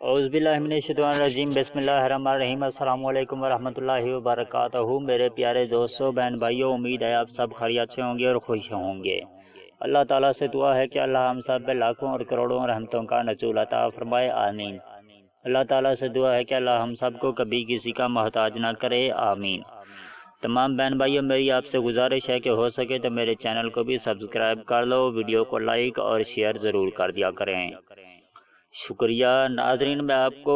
औज़ु बिल्लाहि मिनश्शैतानिर्रजीम बिस्मिल्लाहिर्रहमानिर्रहीम अस्सलामु अलैकुम वरहमतुल्लाहि वबरकातुहू। मेरे प्यारे दोस्तों, बहन भाइयों, उम्मीद है आप सब खैरियत से होंगे और खुश होंगे। अल्लाह ताला से दुआ है कि अल्लाह हम सब पे लाखों और करोड़ों रहमतों का नज़ूल अता फरमाए, आमीन। अल्लाह ताला से दुआ है कि अल्लाह हम सब को कभी किसी का मोहताज ना करे, आमीन। तमाम बहन भाइयों, मेरी आपसे गुजारिश है कि हो सके तो मेरे चैनल को भी सब्सक्राइब कर लो, वीडियो को लाइक और शेयर ज़रूर कर दिया करें। शुक्रिया। नाजरीन, मैं आपको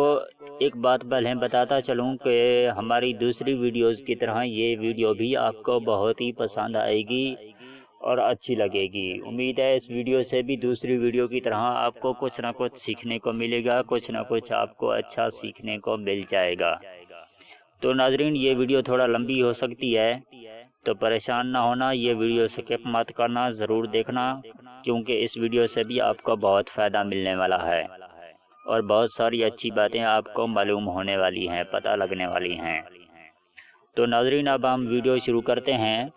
एक बात पहले बताता चलूं कि हमारी दूसरी वीडियोस की तरह ये वीडियो भी आपको बहुत ही पसंद आएगी और अच्छी लगेगी। उम्मीद है इस वीडियो से भी दूसरी वीडियो की तरह आपको कुछ ना कुछ सीखने को मिलेगा, कुछ ना कुछ आपको अच्छा सीखने को मिल जाएगा। तो नाजरीन, ये वीडियो थोड़ा लंबी हो सकती है, तो परेशान ना होना, ये वीडियो स्किप मत करना, ज़रूर देखना, क्योंकि इस वीडियो से भी आपको बहुत फ़ायदा मिलने वाला है और बहुत सारी अच्छी बातें आपको मालूम होने वाली हैं, पता लगने वाली हैं। तो नाजरीन, अब हम वीडियो शुरू करते हैं।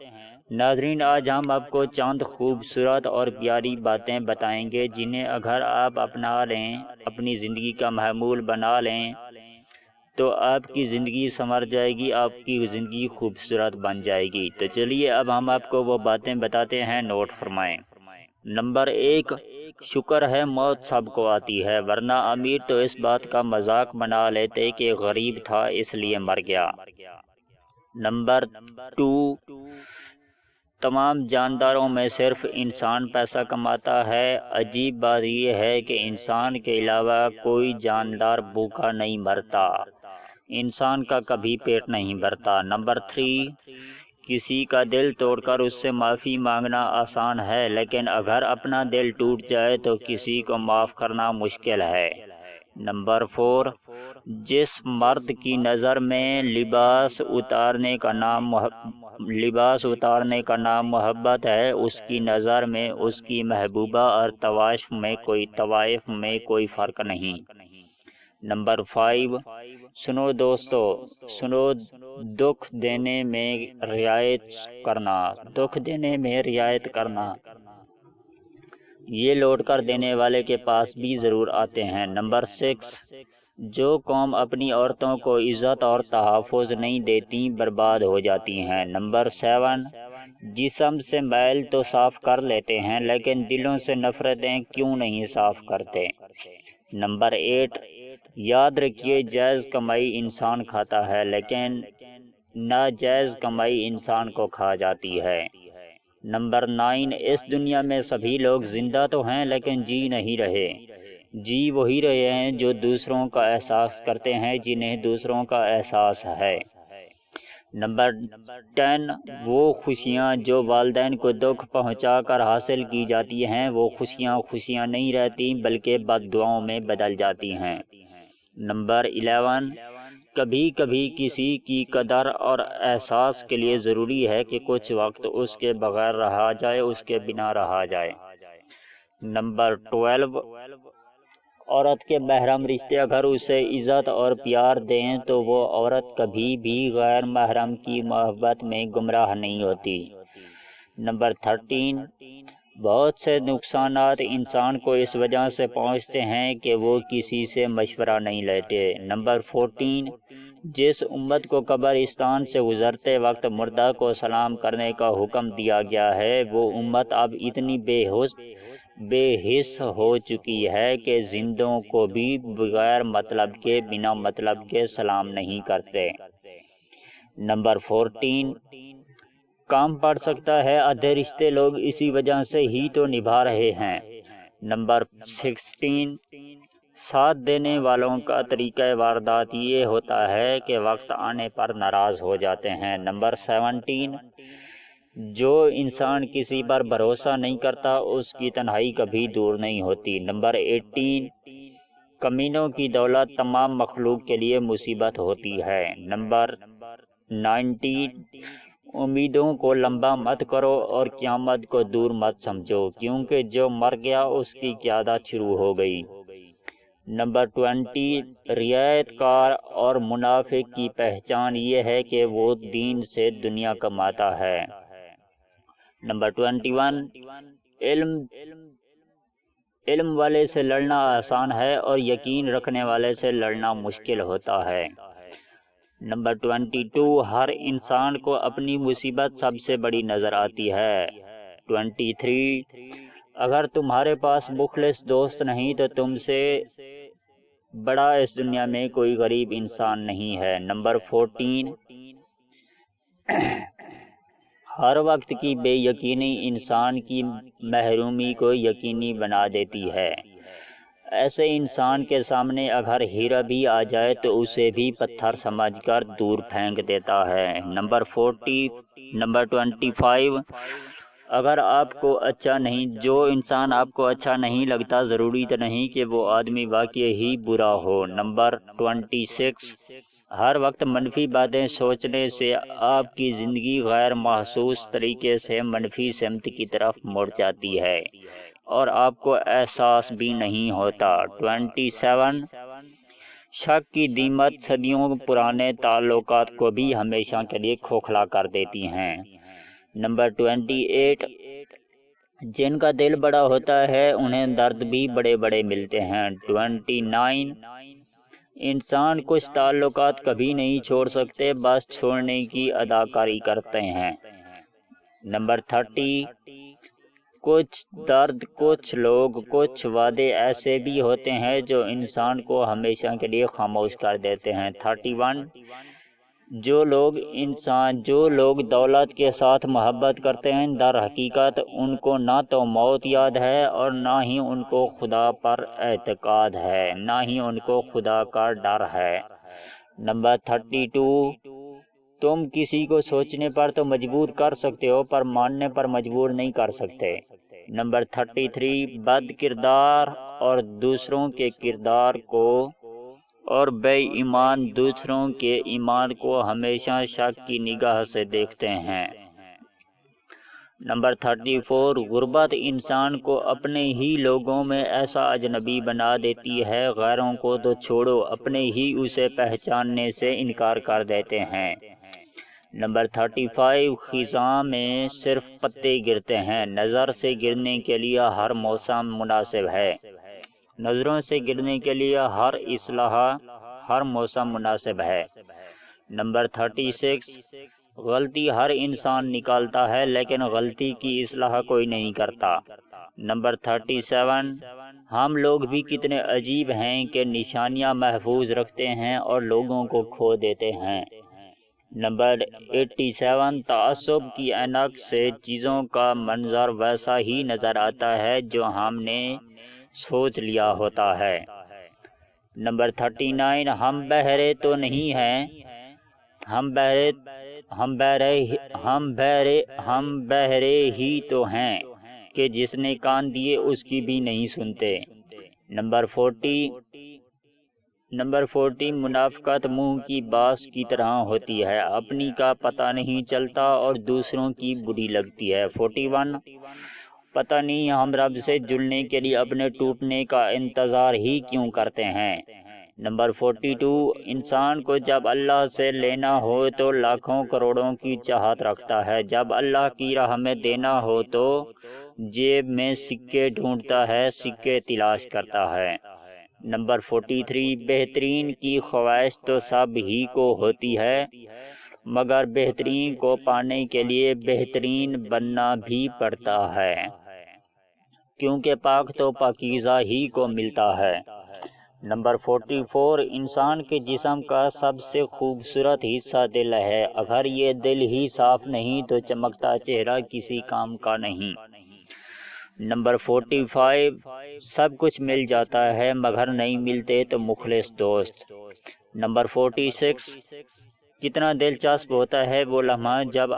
नाजरीन, आज हम आपको चंद खूबसूरत और प्यारी बातें बताएंगे जिन्हें अगर आप अपना लें, अपनी ज़िंदगी का मामूल बना लें, तो आपकी ज़िंदगी संवर जाएगी, आपकी ज़िंदगी खूबसूरत बन जाएगी। तो चलिए अब हम आपको वो बातें बताते हैं, नोट फरमाएं। नंबर 1, शुक्र है मौत सबको आती है, वरना अमीर तो इस बात का मजाक बना लेते कि गरीब था इसलिए मर गया। नंबर 2, तमाम जानदारों में सिर्फ इंसान पैसा कमाता है। अजीब बात यह है कि इंसान के अलावा कोई जानदार भूखा नहीं मरता, इंसान का कभी पेट नहीं भरता। नंबर 3, किसी का दिल तोड़कर उससे माफ़ी मांगना आसान है, लेकिन अगर अपना दिल टूट जाए तो किसी को माफ़ करना मुश्किल है। नंबर 4, जिस मर्द की नज़र में लिबास उतारने का नाम मोहब्बत है, उसकी नज़र में उसकी महबूबा और तवाइफ में कोई फ़र्क नहीं। नंबर 5, सुनो दोस्तों, सुनो, दुख देने में रियायत करना, ये लौट कर देने वाले के पास भी ज़रूर आते हैं। नंबर 6, जो कौम अपनी औरतों को इज़्ज़त और तहफ़्फ़ुज़ नहीं देती बर्बाद हो जाती हैं। नंबर 7, जिस्म से मैल तो साफ़ कर लेते हैं, लेकिन दिलों से नफ़रतें क्यों नहीं साफ़ करते। नंबर 8, याद रखिए, जायज़ कमाई इंसान खाता है, लेकिन नाजायज़ कमाई इंसान को खा जाती है। नंबर 9, इस दुनिया में सभी लोग जिंदा तो हैं लेकिन जी नहीं रहे। जी वही रहे हैं जो दूसरों का एहसास करते हैं, जिन्हें दूसरों का एहसास है। नंबर 10, वो खुशियाँ जो वालिदैन को दुख पहुँचाकर हासिल की जाती हैं, वो खुशियाँ नहीं रहती बल्कि बद्दुआओं में बदल जाती हैं। नंबर 11, कभी कभी किसी की कदर और एहसास के लिए ज़रूरी है कि कुछ वक्त उसके बगैर रहा जाए, उसके बिना रहा जाए। नंबर 12, औरत के महरम रिश्ते अगर उसे इज़्ज़त और प्यार दें तो वो औरत कभी भी गैर महरम की मोहब्बत में गुमराह नहीं होती। नंबर 13, बहुत से नुकसानात इंसान को इस वजह से पहुंचते हैं कि वो किसी से मशवरा नहीं लेते। नंबर 14, जिस उम्मत को कब्रिस्तान से गुजरते वक्त मुर्दा को सलाम करने का हुक्म दिया गया है, वो उम्मत अब इतनी बेहिस हो चुकी है कि जिंदों को भी बगैर मतलब के, बिना मतलब के सलाम नहीं करते। नंबर 14, काम पड़ सकता है आधे रिश्ते लोग इसी वजह से ही तो निभा रहे हैं। नंबर 16, साथ देने वालों का तरीका वारदात ये होता है कि वक्त आने पर नाराज हो जाते हैं। नंबर 17, जो इंसान किसी पर भरोसा नहीं करता उसकी तन्हाई कभी दूर नहीं होती। नंबर 18, कमीनों की दौलत तमाम मखलूक के लिए मुसीबत होती है। नंबर 19, उम्मीदों को लंबा मत करो और क़यामत को दूर मत समझो, क्योंकि जो मर गया उसकी क़यादत शुरू हो गई। नंबर 20, रियायतकार और मुनाफिक की पहचान ये है कि वो दीन से दुनिया कमाता है। नंबर 21, इल्म علم والے سے لڑنا آسان ہے اور یقین رکھنے والے سے لڑنا مشکل ہوتا ہے۔ نمبر 22، ہر انسان کو اپنی مصیبت سب سے بڑی نظر آتی ہے۔ 23، اگر تمہارے پاس مخلص دوست نہیں تو تم سے بڑا اس دنیا میں کوئی غریب انسان نہیں ہے۔ نمبر 14، ہر وقت کی بے یقینی انسان کی محرومی کو یقینی بنا دیتی ہے۔ ایسے انسان کے سامنے اگر ہیرا بھی آ جائے تو اسے بھی پتھر سمجھ کر دور پھینک دیتا ہے۔ نمبر 25، اگر آپ کو جو انسان آپ کو اچھا نہیں لگتا ضروری تو نہیں کہ وہ آدمی واقعی ہی برا ہو۔ نمبر 26، ہر وقت منفی باتیں سوچنے سے آپ کی زندگی غیر محسوس طریقے سے منفی سمت کی طرف مڑ جاتی ہے اور آپ کو احساس بھی نہیں ہوتا۔ 27، شک کی دیمت صدیوں پرانے تعلقات کو بھی ہمیشہ کے لیے کھوکھلا کر دیتی ہیں۔ نمبر 28، جن کا دل بڑا ہوتا ہے انہیں درد بھی بڑے بڑے ملتے ہیں۔ 29، انسان کچھ تعلقات کبھی نہیں چھوڑ سکتے، بس چھوڑنے کی اداکاری کرتے ہیں۔ نمبر 30، کچھ درد، کچھ لوگ، کچھ وعدے ایسے بھی ہوتے ہیں جو انسان کو ہمیشہ کے لیے خاموش کر دیتے ہیں۔ 31، جو لوگ دولت کے ساتھ محبت کرتے ہیں در حقیقت ان کو نہ تو موت یاد ہے اور نہ ہی ان کو خدا پر اعتقاد ہے، نہ ہی ان کو خدا کا ڈر ہے۔ نمبر 32، تم کسی کو سوچنے پر تو مجبور کر سکتے ہو پر ماننے پر مجبور نہیں کر سکتے۔ نمبر 33، بد کردار اور دوسروں کے کردار کو اور بے ایمان دوسروں کے ایمان کو ہمیشہ شک کی نگاہ سے دیکھتے ہیں۔ نمبر 34، غربت انسان کو اپنے ہی لوگوں میں ایسا اجنبی بنا دیتی ہے، غیروں کو تو چھوڑو اپنے ہی اسے پہچاننے سے انکار کر دیتے ہیں۔ نمبر 35، خزاں میں صرف پتے گرتے ہیں، نظر سے گرنے کے لیے ہر موسم مناسب ہے، نظروں سے گرنے کے لیے ہر موسم مناسب ہے۔ نمبر 36، غلطی ہر انسان نکالتا ہے لیکن غلطی کی اصلاح کوئی نہیں کرتا۔ نمبر 37، ہم لوگ بھی کتنے عجیب ہیں کہ نشانیاں محفوظ رکھتے ہیں اور لوگوں کو کھو دیتے ہیں۔ نمبر 87، تعصب کی عینک سے چیزوں کا منظر ویسا ہی نظر آتا ہے جو ہم نے سوچ لیا ہوتا ہے۔ نمبر 39، ہم بہرے تو نہیں ہیں، ہم بہرے ہی تو ہیں کہ جس نے کان دیے اس کی بھی نہیں سنتے۔ نمبر 40، منافقت منہ کی باس کی طرح ہوتی ہے، اپنی کا پتہ نہیں چلتا اور دوسروں کی بری لگتی ہے۔ 41، پتہ نہیں ہم رب سے جڑنے کے لیے اپنے ٹوٹنے کا انتظار ہی کیوں کرتے ہیں۔ نمبر 42، انسان کو جب اللہ سے لینا ہو تو لاکھوں کروڑوں کی چاہت رکھتا ہے، جب اللہ کی راہ میں دینا ہو تو جیب میں سکے ڈھونڈتا ہے، سکے تلاش کرتا ہے۔ نمبر 43، بہترین کی خواہش تو سب ہی کو ہوتی ہے مگر بہترین کو پانے کے لیے بہترین بننا بھی پڑتا ہے، کیونکہ پاک تو پاکیزہ ہی کو ملتا ہے۔ نمبر 44، انسان کے جسم کا سب سے خوبصورت حصہ دل ہے، اگر یہ دل ہی صاف نہیں تو چمکتا چہرہ کسی کام کا نہیں۔ نمبر 45، سب کچھ مل جاتا ہے مگر نہیں ملتے تو مخلص دوست۔ نمبر 46، کتنا دلچسپ ہوتا ہے وہ لمحہ جب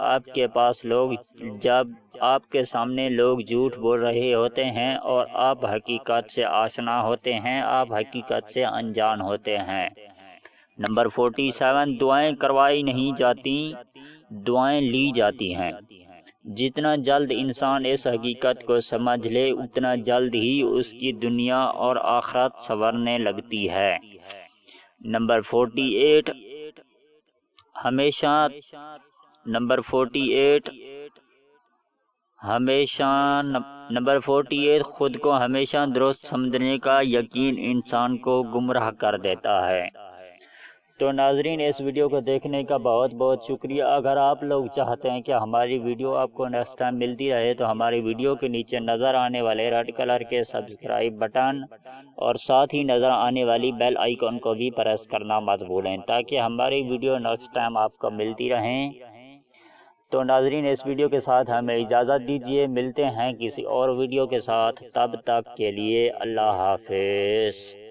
آپ کے سامنے لوگ جھوٹ بول رہے ہوتے ہیں اور آپ حقیقت سے آشنا ہوتے ہیں، آپ حقیقت سے انجان ہوتے ہیں۔ نمبر 47، دعائیں کروائی نہیں جاتی، دعائیں لی جاتی ہیں۔ جتنا جلد انسان اس حقیقت کو سمجھ لے اتنا جلد ہی اس کی دنیا اور آخرت سنورنے لگتی ہے۔ نمبر 48، نمبر 48 خود کو ہمیشہ درست سمجھنے کا یقین انسان کو گمراہ کر دیتا ہے۔ تو ناظرین، اس ویڈیو کو دیکھنے کا بہت بہت شکریہ۔ اگر آپ لوگ چاہتے ہیں کہ ہماری ویڈیو آپ کو نیکسٹ ٹائم ملتی رہے تو ہماری ویڈیو کے نیچے نظر آنے والے ریڈ کلر کے سبسکرائب بٹن اور ساتھ ہی نظر آنے والی بیل آئیکن کو بھی پریس کرنا مت بھولیں تاکہ ہماری ویڈیو نیکسٹ ٹائم آپ کو ملتی رہیں۔ تو ناظرین، اس ویڈیو کے ساتھ ہمیں اجازت دیجیے، ملتے ہیں کسی اور ویڈیو کے ساتھ، تب تک کے لیے اللہ حافظ۔